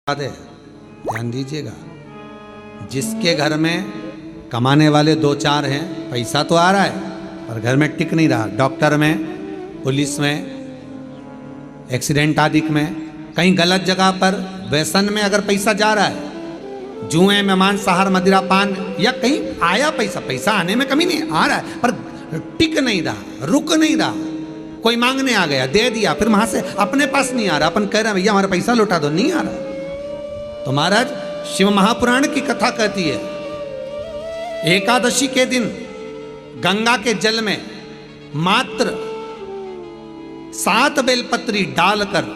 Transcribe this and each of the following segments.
बात है, ध्यान दीजिएगा। जिसके घर में कमाने वाले दो चार हैं, पैसा तो आ रहा है पर घर में टिक नहीं रहा, डॉक्टर में, पुलिस में, एक्सीडेंट आदि में, कहीं गलत जगह पर व्यसन में अगर पैसा जा रहा है, जुए में, मांसाहार, मदिरा पान, या कहीं आया पैसा, पैसा आने में कमी नहीं, आ रहा है पर टिक नहीं रहा, रुक नहीं रहा। कोई मांगने आ गया, दे दिया, फिर वहां से अपने पास नहीं आ रहा, अपन कह रहे हैं भैया हमारा पैसा लौटा दो, नहीं आ रहा। तो महाराज शिव महापुराण की कथा कहती है, एकादशी के दिन गंगा के जल में मात्र 7 बेलपत्री डालकर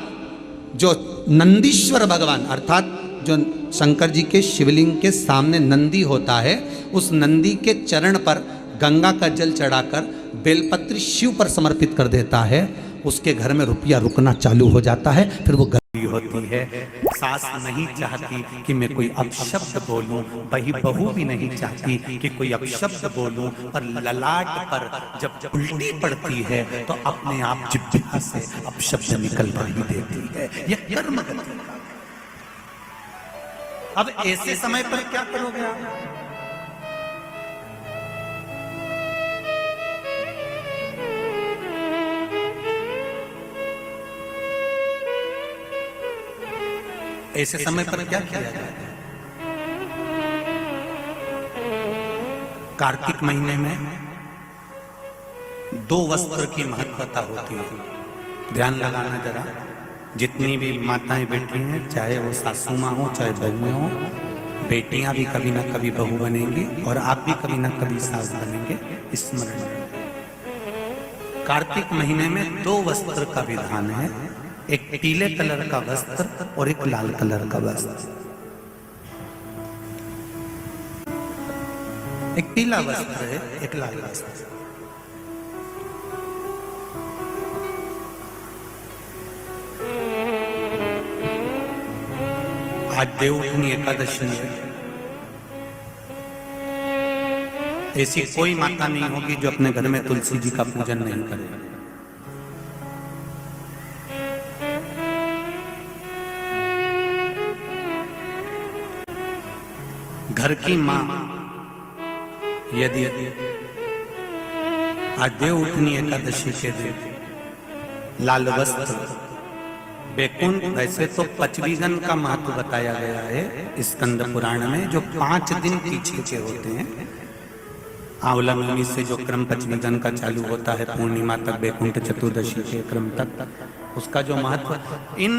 जो नंदीश्वर भगवान अर्थात जो शंकर जी के शिवलिंग के सामने नंदी होता है, उस नंदी के चरण पर गंगा का जल चढ़ाकर बेलपत्री शिव पर समर्पित कर देता है, उसके घर में रुपया रुकना चालू हो जाता है। फिर वो होती है, सास नहीं चाहती कि मैं कोई अपशब्द बोलूं, वही बहू भी नहीं चाहती कि कोई अपशब्द बोलूं, पर ललाट पर जब उल्टी पड़ती है तो अपने आप जिह्वा से अपशब्द निकल ही देती है। यह कर्म गति। अब ऐसे समय पर क्या करोगे आप? ऐसे समय पर क्या किया जाए? कार्तिक महीने में 2 वस्त्र की महत्वता होती है। ध्यान लगाना जरा, जितनी भी माताएं बेटी हैं, चाहे वो सासू माँ हो चाहे बहुएं हो, बेटियां भी कभी ना कभी बहू बनेंगी और आप भी कभी ना कभी सास बनेंगे, स्मरण। कार्तिक महीने में 2 वस्त्र का विधान है, एक पीले कलर का वस्त्र और एक लाल कलर का वस्त्र। एक पीला वस्त्र है, एक लाल वस्त्र। आज देवउठनी एकादशी है। ऐसी कोई माता नहीं होगी जो अपने घर में तुलसी जी का पूजन नहीं करे। घर की मां यदि आज देवउठनी एकादशी के दिन लाल वस्त्र, बैकुंठ, वैसे तो पचवीगन का महत्व बताया गया है स्कंद पुराण में, जो 5 दिन पीछे के होते हैं। आंवला नवमी से जो क्रम पचवीगन का चालू होता है, पूर्णिमा तक, बैकुंठ चतुर्दशी के क्रम तक, उसका जो महत्व, इन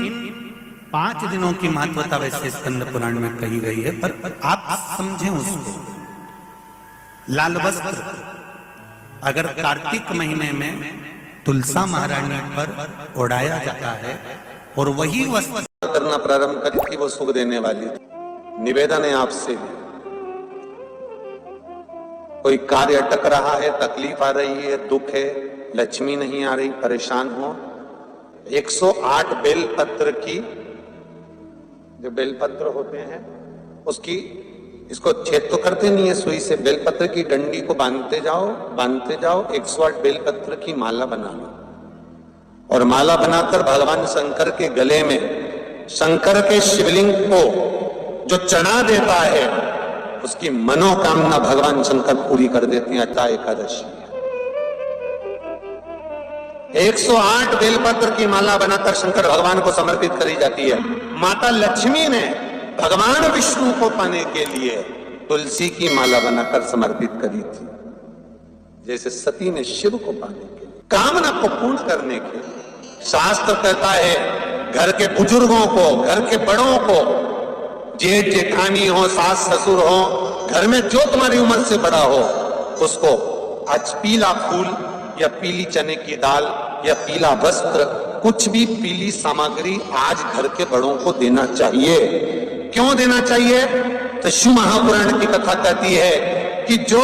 5 दिनों की महत्वता वैसे स्कंद पुराण में कही गई है, पर आप समझें उसको। लाल वस्त्र अगर कार्तिक महीने में तुलसा महारानी पर ओढ़ाया जाता है और वही वस्त्र करना प्रारंभ करी थी, वो सुख देने वाली थी। निवेदन है आपसे, कोई कार्य अटक रहा है, तकलीफ आ रही है, दुख है, लक्ष्मी नहीं आ रही, परेशान हो, 108 बेलपत्र की, जो बेलपत्र होते हैं उसकी, इसको छेद तो करते नहीं है सुई से, बेलपत्र की डंडी को बांधते जाओ 108 बेलपत्र की माला बना लो और माला बनाकर भगवान शंकर के गले में, शंकर के शिवलिंग को जो चढ़ा देता है, उसकी मनोकामना भगवान शंकर पूरी कर देते हैं। अटा एकादशी 108 बेलपत्र की माला बनाकर शंकर भगवान को समर्पित करी जाती है। माता लक्ष्मी ने भगवान विष्णु को पाने के लिए तुलसी की माला बनाकर समर्पित करी थी, जैसे सती ने शिव को पाने के लिए, कामना को पूर्ण करने के लिए। शास्त्र कहता है घर के बुजुर्गों को, घर के बड़ों को, जेठ जेठानी हो, सास ससुर हो, घर में जो तुम्हारी उम्र से बड़ा हो, उसको आज पीला फूल या पीली चने की दाल या पीला वस्त्र, कुछ भी पीली सामग्री आज घर के बड़ों को देना चाहिए। क्यों देना चाहिए? तो शिव महापुराण की कथा कहती है कि जो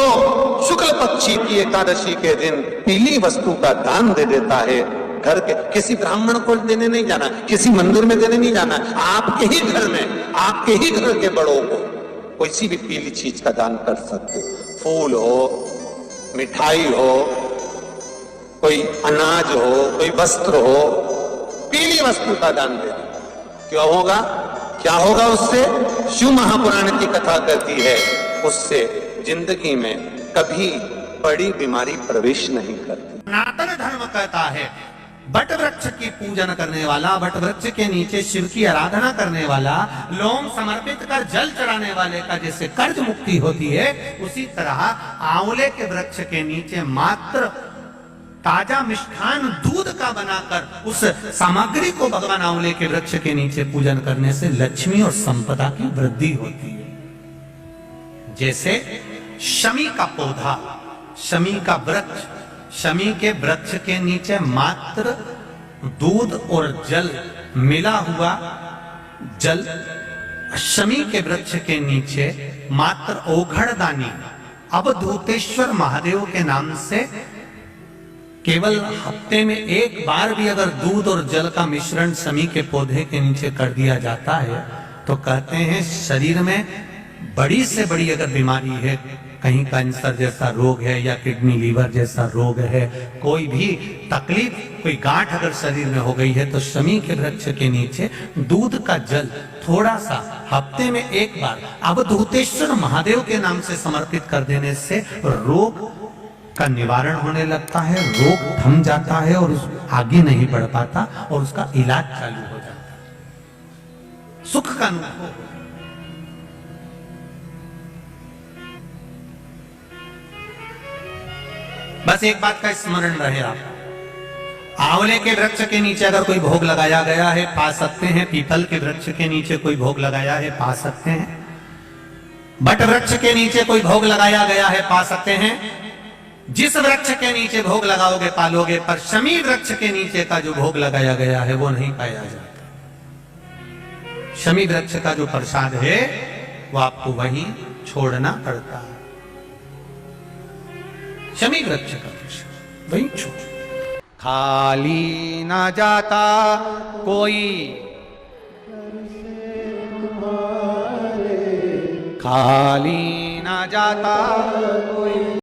शुक्ल पक्षी की एकादशी के दिन पीली वस्तु का दान दे देता है, घर के किसी ब्राह्मण को देने नहीं जाना, किसी मंदिर में देने नहीं जाना, आपके ही घर में, आपके ही घर के बड़ों को कोई भी पीली चीज का दान कर सकते। फूल हो, मिठाई हो, कोई अनाज हो, कोई वस्त्र हो, पीली वस्तु का दान दे। क्यों होगा? क्या होगा उससे? शिव महापुराण की कथा कहती है उससे जिंदगी में कभी बड़ी बीमारी प्रवेश नहीं करती। सनातन धर्म कहता है बट वृक्ष की पूजन करने वाला, बट वृक्ष के नीचे शिव की आराधना करने वाला, लोम समर्पित कर जल चढ़ाने वाले का जैसे कर्ज मुक्ति होती है, उसी तरह आंवले के वृक्ष के नीचे मात्र ताजा मिष्ठान दूध का बनाकर उस सामग्री को भगवान आंवले के वृक्ष के नीचे पूजन करने से लक्ष्मी और संपदा की वृद्धि होती है। जैसे शमी का पौधा, शमी का वृक्ष, शमी के वृक्ष के नीचे मात्र दूध और जल मिला हुआ जल, शमी के वृक्ष के नीचे मात्र ओघड़दानी अवधूतेश्वर महादेव के नाम से केवल हफ्ते में एक बार भी अगर दूध और जल का मिश्रण शमी के पौधे के नीचे कर दिया जाता है तो कहते हैं शरीर में बड़ी से बड़ी अगर बीमारी है, कहीं कैंसर जैसा रोग है या किडनी लीवर जैसा रोग है, कोई भी तकलीफ, कोई गांठ अगर शरीर में हो गई है तो शमी के वृक्ष के नीचे दूध का जल थोड़ा सा हफ्ते में एक बार अवधूतेश्वर महादेव के नाम से समर्पित कर देने से रोग का निवारण होने लगता है, रोग थम जाता है और आगे नहीं बढ़ पाता और उसका इलाज चालू हो जाता है, सुख का अनुभव। बस एक बात का स्मरण रहे आप, आंवले के वृक्ष के नीचे अगर कोई भोग लगाया गया है पा सकते हैं, पीपल के वृक्ष के नीचे कोई भोग लगाया है पा सकते हैं, बट वृक्ष के नीचे कोई भोग लगाया गया है पा सकते हैं। जिस वृक्ष के नीचे भोग लगाओगे पालोगे, पर शमी वृक्ष के नीचे का जो भोग लगाया गया है वो नहीं पाया जाता। शमी वृक्ष का जो प्रसाद है वो आपको वहीं छोड़ना पड़ता है, शमी वृक्ष का प्रसाद वहीं छोड़। खाली ना जाता कोई, खाली ना जाता कोई।